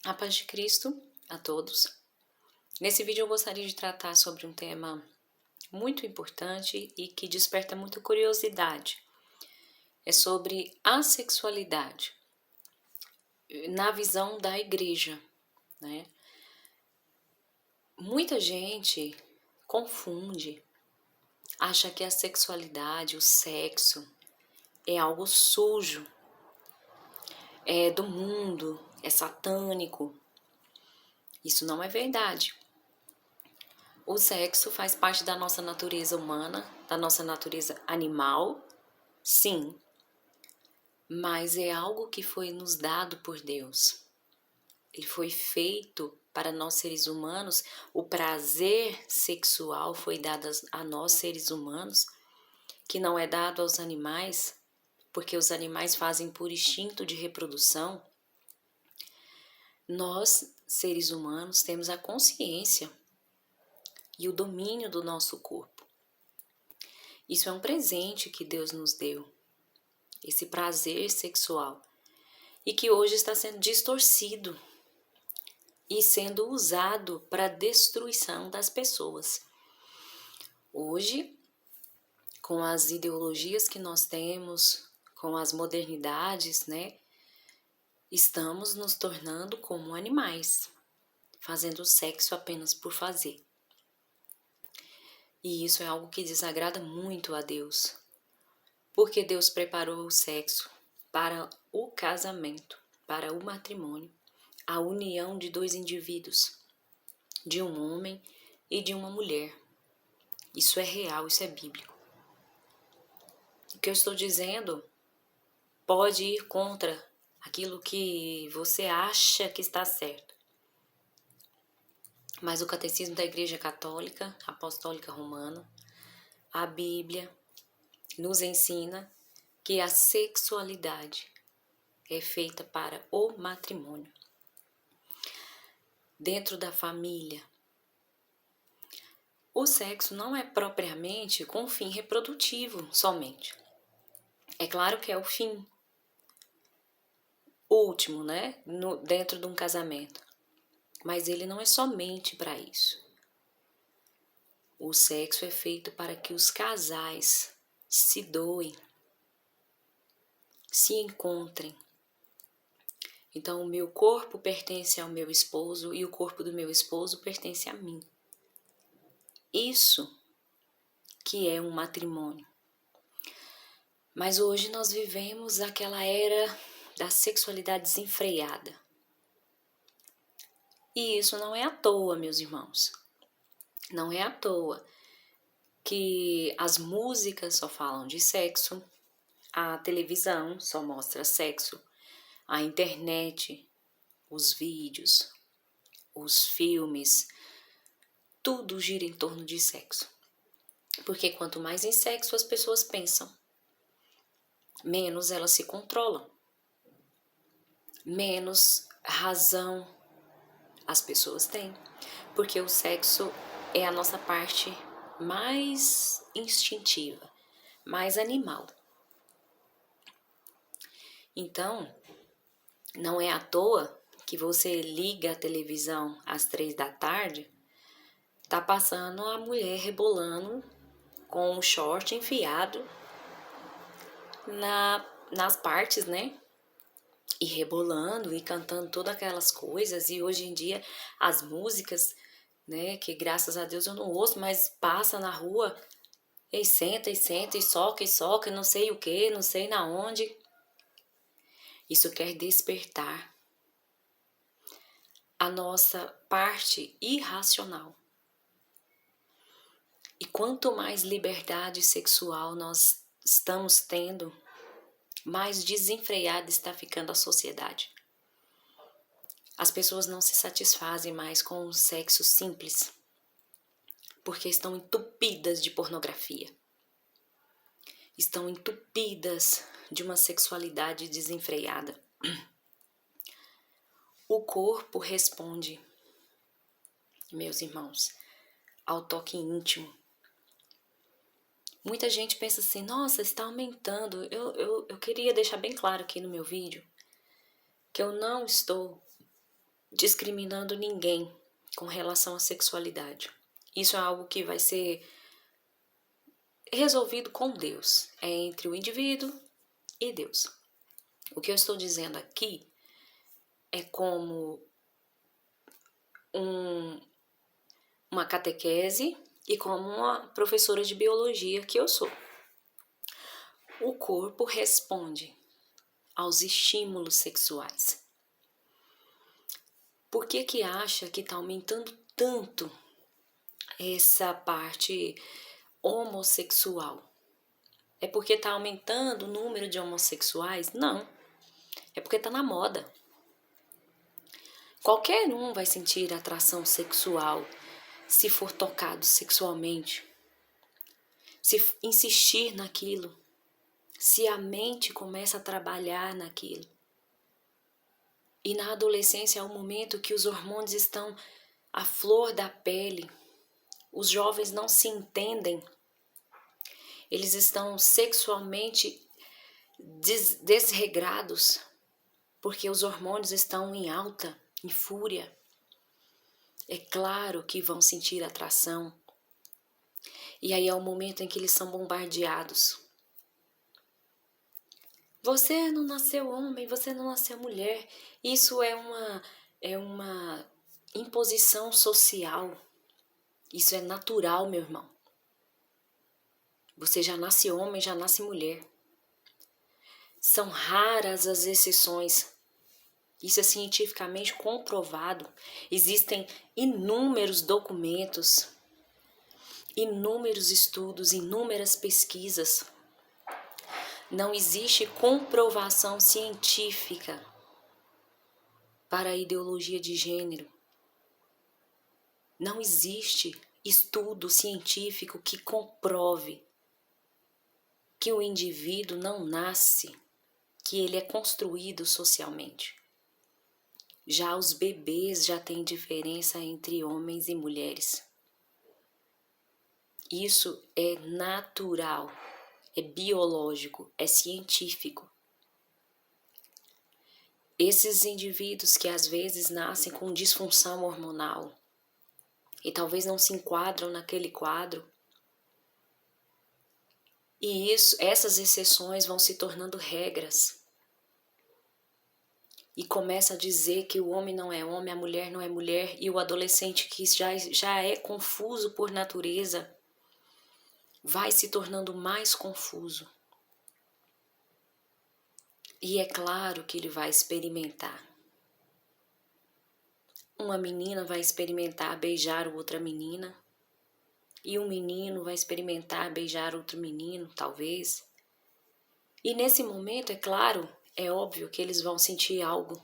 A paz de Cristo a todos. Nesse vídeo eu gostaria de tratar sobre um tema muito importante e que desperta muita curiosidade. É sobre a sexualidade na visão da igreja, né? Muita gente confunde, acha que a sexualidade, o sexo, é algo sujo, é do mundo, é satânico. Isso não é verdade. O sexo faz parte da nossa natureza humana, da nossa natureza animal, sim, mas é algo que foi nos dado por Deus. Ele foi feito para nós seres humanos, o prazer sexual foi dado a nós seres humanos, que não é dado aos animais, porque os animais fazem por instinto de reprodução. Nós, seres humanos, temos a consciência e o domínio do nosso corpo. Isso é um presente que Deus nos deu, esse prazer sexual, e que hoje está sendo distorcido e sendo usado para a destruição das pessoas. Hoje, com as ideologias que nós temos, com as modernidades, né, estamos nos tornando como animais, fazendo sexo apenas por fazer. E isso é algo que desagrada muito a Deus, porque Deus preparou o sexo para o casamento, para o matrimônio, a união de dois indivíduos, de um homem e de uma mulher. Isso é real, isso é bíblico. O que eu estou dizendo pode ir contra aquilo que você acha que está certo. Mas o Catecismo da Igreja Católica, Apostólica Romana, a Bíblia, nos ensina que a sexualidade é feita para o matrimônio. Dentro da família, o sexo não é propriamente com fim reprodutivo somente. É claro que é o fim último, né? Dentro de um casamento. Mas ele não é somente para isso. O sexo é feito para que os casais se doem, se encontrem. Então, o meu corpo pertence ao meu esposo e o corpo do meu esposo pertence a mim. Isso que é um matrimônio. Mas hoje nós vivemos aquela era da sexualidade desenfreada. E isso não é à toa, meus irmãos. Não é à toa que as músicas só falam de sexo, a televisão só mostra sexo, a internet, os vídeos, os filmes, tudo gira em torno de sexo. Porque quanto mais em sexo as pessoas pensam, menos elas se controlam, menos razão as pessoas têm. Porque o sexo é a nossa parte mais instintiva, mais animal. Então, não é à toa que você liga a televisão às 3 da tarde, tá passando a mulher rebolando com o short enfiado nas partes, né? E rebolando e cantando todas aquelas coisas. E hoje em dia as músicas, né, que graças a Deus eu não ouço, mas passa na rua e senta, e soca, e não sei o que, não sei na onde. Isso quer despertar a nossa parte irracional. E quanto mais liberdade sexual nós estamos tendo, mais desenfreada está ficando a sociedade. As pessoas não se satisfazem mais com o sexo simples, porque estão entupidas de pornografia. Estão entupidas de uma sexualidade desenfreada. O corpo responde, meus irmãos, ao toque íntimo. Muita gente pensa assim, nossa, está aumentando. Eu queria deixar bem claro aqui no meu vídeo que eu não estou discriminando ninguém com relação à sexualidade. Isso é algo que vai ser resolvido com Deus, é entre o indivíduo e Deus. O que eu estou dizendo aqui é como uma catequese e como uma professora de biologia que eu sou. O corpo responde aos estímulos sexuais. Por que acha que está aumentando tanto essa parte homossexual? É porque está aumentando o número de homossexuais? Não. É porque está na moda. Qualquer um vai sentir atração sexual se for tocado sexualmente, se insistir naquilo, se a mente começa a trabalhar naquilo. E na adolescência é o momento que os hormônios estão à flor da pele. Os jovens não se entendem. Eles estão sexualmente desregrados, porque os hormônios estão em alta, em fúria. É claro que vão sentir atração. E aí é o momento em que eles são bombardeados. Você não nasceu homem, você não nasceu mulher. Isso é uma imposição social. Isso é natural, meu irmão. Você já nasce homem, já nasce mulher. São raras as exceções. Isso é cientificamente comprovado. Existem inúmeros documentos, inúmeros estudos, inúmeras pesquisas. Não existe comprovação científica para a ideologia de gênero. Não existe estudo científico que comprove que o indivíduo não nasce, que ele é construído socialmente. Já os bebês já têm diferença entre homens e mulheres. Isso é natural, é biológico, é científico. Esses indivíduos que às vezes nascem com disfunção hormonal e talvez não se enquadram naquele quadro, e essas exceções vão se tornando regras. E começa a dizer que o homem não é homem, a mulher não é mulher, e o adolescente que já é confuso por natureza vai se tornando mais confuso. E é claro que ele vai experimentar. Uma menina vai experimentar beijar outra menina, e um menino vai experimentar beijar outro menino, talvez. E nesse momento, é claro, é óbvio que eles vão sentir algo,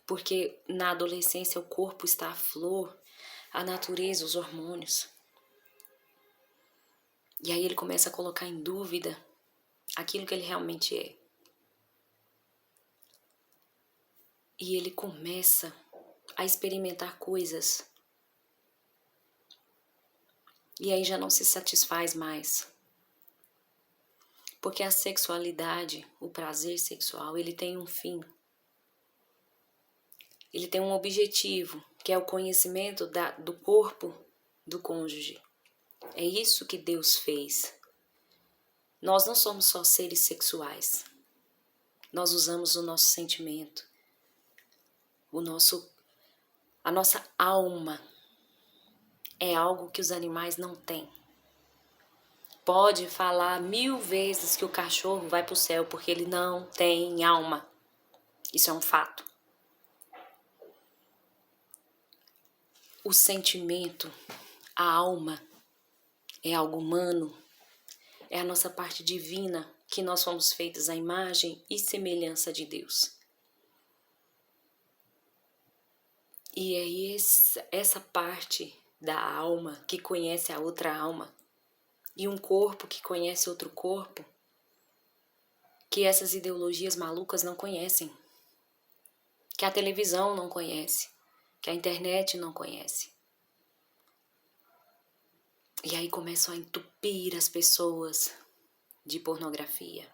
porque na adolescência o corpo está à flor, a natureza, os hormônios. E aí ele começa a colocar em dúvida aquilo que ele realmente é. E ele começa a experimentar coisas. E aí já não se satisfaz mais. Porque a sexualidade, o prazer sexual, ele tem um fim. Ele tem um objetivo, que é o conhecimento do corpo do cônjuge. É isso que Deus fez. Nós não somos só seres sexuais. Nós usamos o nosso sentimento, a nossa alma. É algo que os animais não têm. Pode falar 1000 vezes que o cachorro vai para o céu porque ele não tem alma. Isso é um fato. O sentimento, a alma, é algo humano, é a nossa parte divina, que nós fomos feitos à imagem e semelhança de Deus. E é essa parte da alma que conhece a outra alma, e um corpo que conhece outro corpo, que essas ideologias malucas não conhecem, que a televisão não conhece, que a internet não conhece. E aí começam a entupir as pessoas de pornografia.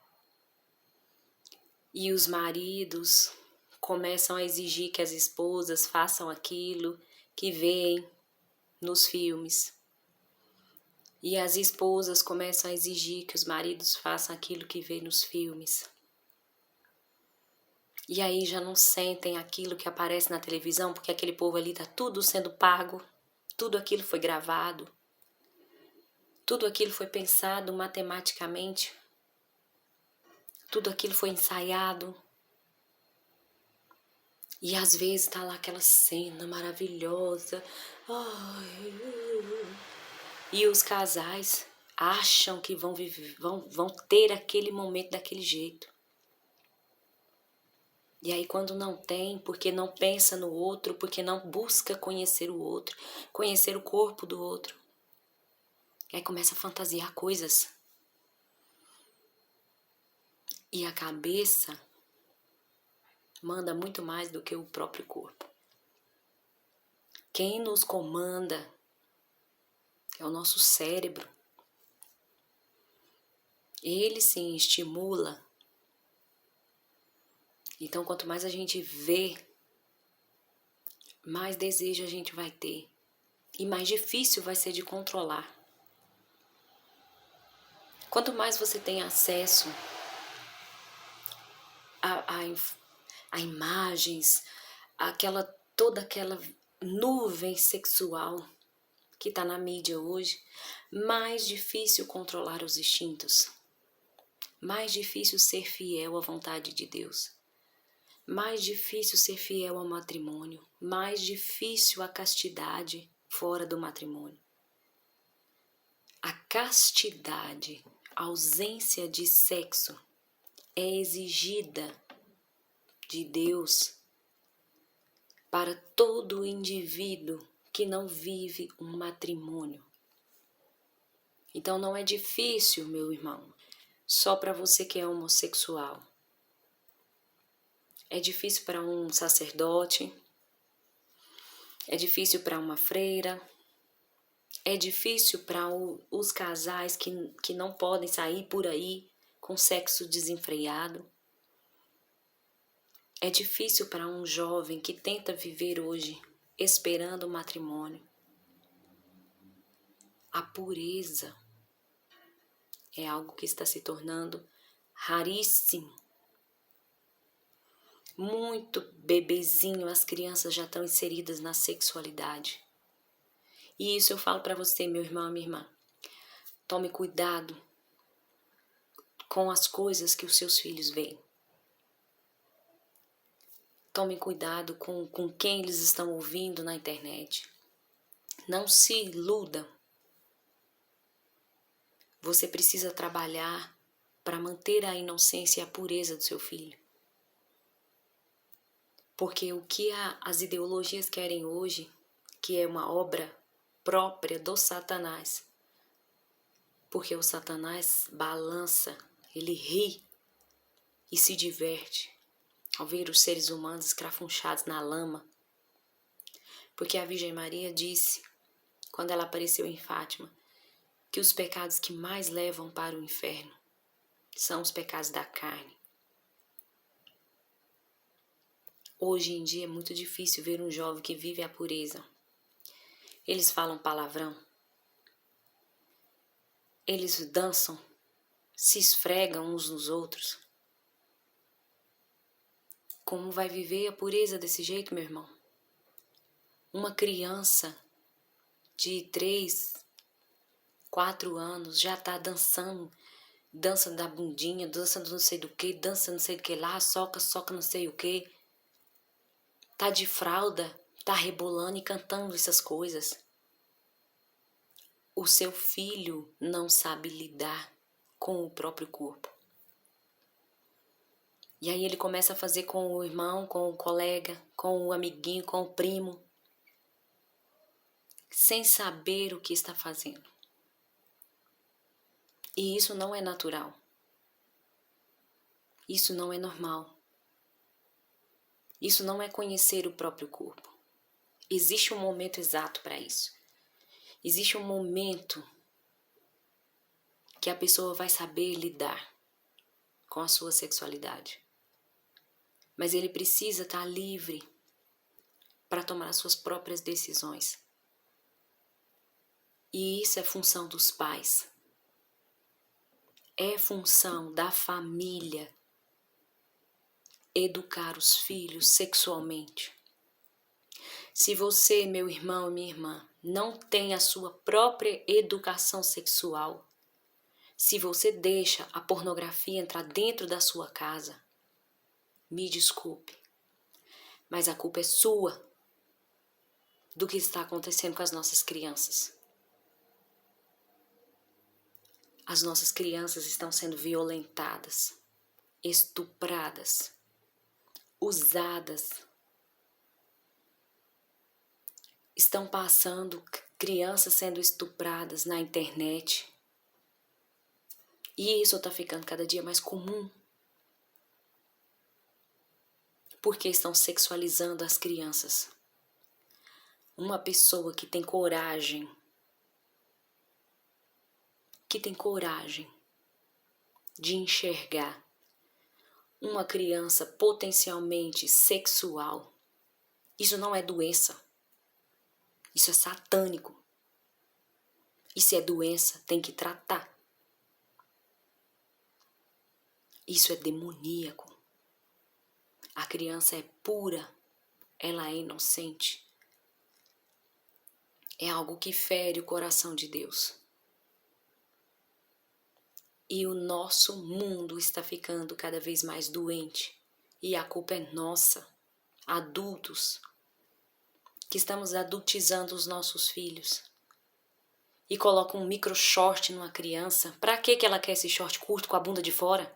E os maridos começam a exigir que as esposas façam aquilo que veem nos filmes. E as esposas começam a exigir que os maridos façam aquilo que vê nos filmes. E aí já não sentem aquilo que aparece na televisão, porque aquele povo ali tá tudo sendo pago, tudo aquilo foi gravado, tudo aquilo foi pensado matematicamente, tudo aquilo foi ensaiado. E às vezes tá lá aquela cena maravilhosa. E os casais acham que vão ter aquele momento daquele jeito. E aí quando não tem, porque não pensa no outro, porque não busca conhecer o outro, conhecer o corpo do outro, e aí começa a fantasiar coisas. E a cabeça manda muito mais do que o próprio corpo. Quem nos comanda é o nosso cérebro. Ele sim estimula. Então, quanto mais a gente vê, mais desejo a gente vai ter. E mais difícil vai ser de controlar. Quanto mais você tem acesso a imagens, toda aquela nuvem sexual que está na mídia hoje, mais difícil controlar os instintos. Mais difícil ser fiel à vontade de Deus. Mais difícil ser fiel ao matrimônio. Mais difícil a castidade fora do matrimônio. A castidade, a ausência de sexo, é exigida de Deus para todo indivíduo que não vive um matrimônio. Então não é difícil, meu irmão, só para você que é homossexual. É difícil para um sacerdote, é difícil para uma freira, é difícil para os casais que não podem sair por aí com sexo desenfreado. É difícil para um jovem que tenta viver hoje esperando o matrimônio. A pureza é algo que está se tornando raríssimo. Muito bebezinho, as crianças já estão inseridas na sexualidade. E isso eu falo para você, meu irmão e minha irmã. Tome cuidado com as coisas que os seus filhos veem. Tome cuidado com quem eles estão ouvindo na internet. Não se iluda. Você precisa trabalhar para manter a inocência e a pureza do seu filho. Porque o que as ideologias querem hoje, que é uma obra própria do Satanás, porque o Satanás balança, ele ri e se diverte ao ver os seres humanos escrafunchados na lama. Porque a Virgem Maria disse, quando ela apareceu em Fátima, que os pecados que mais levam para o inferno são os pecados da carne. Hoje em dia é muito difícil ver um jovem que vive a pureza. Eles falam palavrão. Eles dançam, se esfregam uns nos outros. Como vai viver a pureza desse jeito, meu irmão? Uma criança de 3, 4 anos já está dançando, dança da bundinha, dança do não sei do que, dança não sei do que lá, soca não sei o que. Tá de fralda, tá rebolando e cantando essas coisas. O seu filho não sabe lidar com o próprio corpo. E aí ele começa a fazer com o irmão, com o colega, com o amiguinho, com o primo, sem saber o que está fazendo. E isso não é natural. Isso não é normal. Isso não é conhecer o próprio corpo. Existe um momento exato para isso. Existe um momento que a pessoa vai saber lidar com a sua sexualidade. mas ele precisa estar livre para tomar as suas próprias decisões. E isso é função dos pais. É função da família educar os filhos sexualmente. Se você, meu irmão e minha irmã, não tem a sua própria educação sexual, se você deixa a pornografia entrar dentro da sua casa, me desculpe, mas a culpa é sua do que está acontecendo com as nossas crianças. As nossas crianças estão sendo violentadas, estupradas, usadas. Estão passando crianças sendo estupradas na internet. E isso está ficando cada dia mais comum. Porque estão sexualizando as crianças. Uma pessoa que tem coragem de enxergar uma criança potencialmente sexual, isso não é doença. Isso é satânico. E se é doença, tem que tratar. Isso é demoníaco. A criança é pura, ela é inocente. É algo que fere o coração de Deus. E o nosso mundo está ficando cada vez mais doente. E a culpa é nossa, adultos, que estamos adultizando os nossos filhos. E colocam um micro short numa criança. Pra que ela quer esse short curto com a bunda de fora?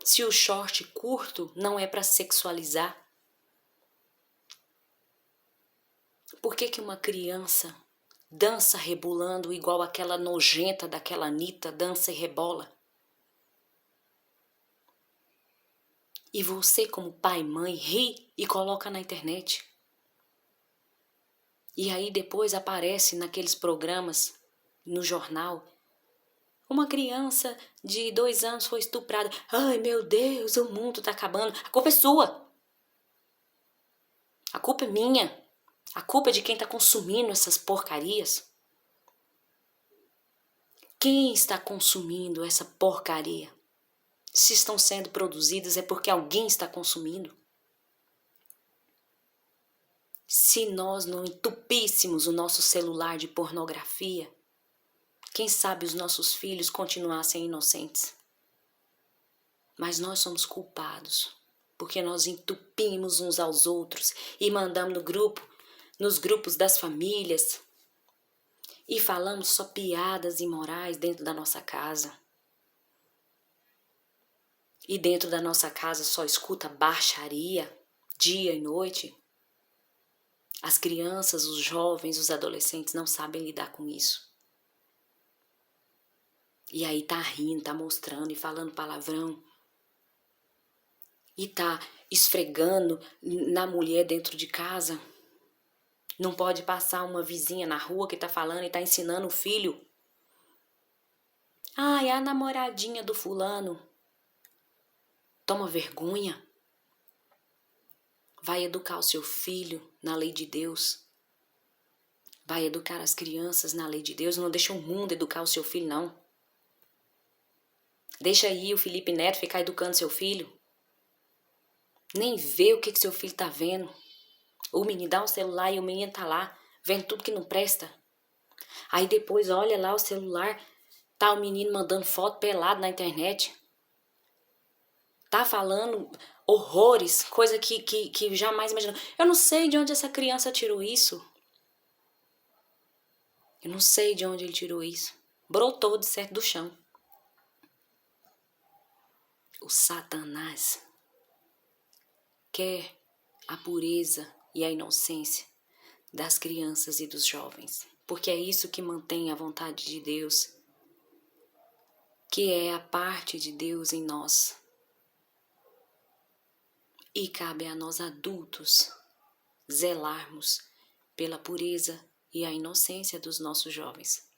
Se o short curto não é para sexualizar. Por que uma criança dança rebolando igual aquela nojenta daquela Anitta dança e rebola? E você, como pai e mãe, ri e coloca na internet. E aí depois aparece naqueles programas, no jornal, uma criança de 2 anos foi estuprada. Ai, meu Deus, o mundo tá acabando. A culpa é sua. A culpa é minha. A culpa é de quem tá consumindo essas porcarias. Quem está consumindo essa porcaria? Se estão sendo produzidas é porque alguém está consumindo. Se nós não entupíssemos o nosso celular de pornografia, quem sabe os nossos filhos continuassem inocentes. Mas nós somos culpados, porque nós entupimos uns aos outros e mandamos nos grupos das famílias, e falamos só piadas imorais dentro da nossa casa. E dentro da nossa casa só escuta baixaria, dia e noite. As crianças, os jovens, os adolescentes não sabem lidar com isso. E aí tá rindo, tá mostrando e falando palavrão. E tá esfregando na mulher dentro de casa. Não pode passar uma vizinha na rua que tá falando e tá ensinando o filho. Ai, a namoradinha do fulano. Toma vergonha. Vai educar o seu filho na lei de Deus. Vai educar as crianças na lei de Deus. Não deixa o mundo educar o seu filho, não. Deixa aí o Felipe Neto ficar educando seu filho. Nem vê o que seu filho tá vendo. O menino dá um celular e o menino tá lá, vendo tudo que não presta. Aí depois olha lá o celular, tá o menino mandando foto pelado na internet. Tá falando horrores, coisa que jamais imaginou. Eu não sei de onde essa criança tirou isso. Eu não sei de onde ele tirou isso. Brotou de certo do chão. O Satanás quer a pureza e a inocência das crianças e dos jovens. Porque é isso que mantém a vontade de Deus, que é a parte de Deus em nós. E cabe a nós adultos zelarmos pela pureza e a inocência dos nossos jovens.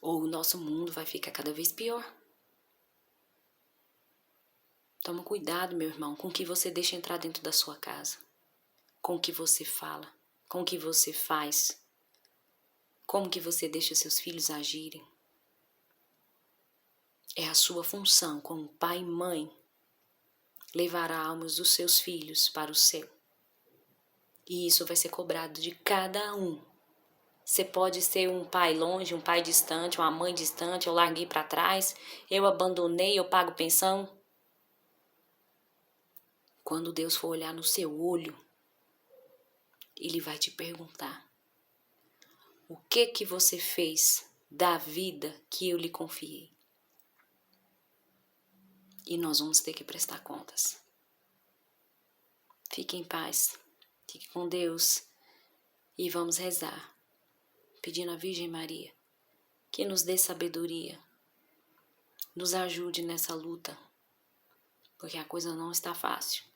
Ou o nosso mundo vai ficar cada vez pior. Toma cuidado, meu irmão, com o que você deixa entrar dentro da sua casa, com o que você fala, com o que você faz, como que você deixa seus filhos agirem. É a sua função como pai e mãe levar as almas dos seus filhos para o céu. E isso vai ser cobrado de cada um. Você pode ser um pai longe, um pai distante, uma mãe distante, eu larguei para trás, eu abandonei, eu pago pensão. Quando Deus for olhar no seu olho, Ele vai te perguntar: o que você fez da vida que eu lhe confiei? E nós vamos ter que prestar contas. Fique em paz, fique com Deus e vamos rezar, pedindo à Virgem Maria que nos dê sabedoria, nos ajude nessa luta, porque a coisa não está fácil.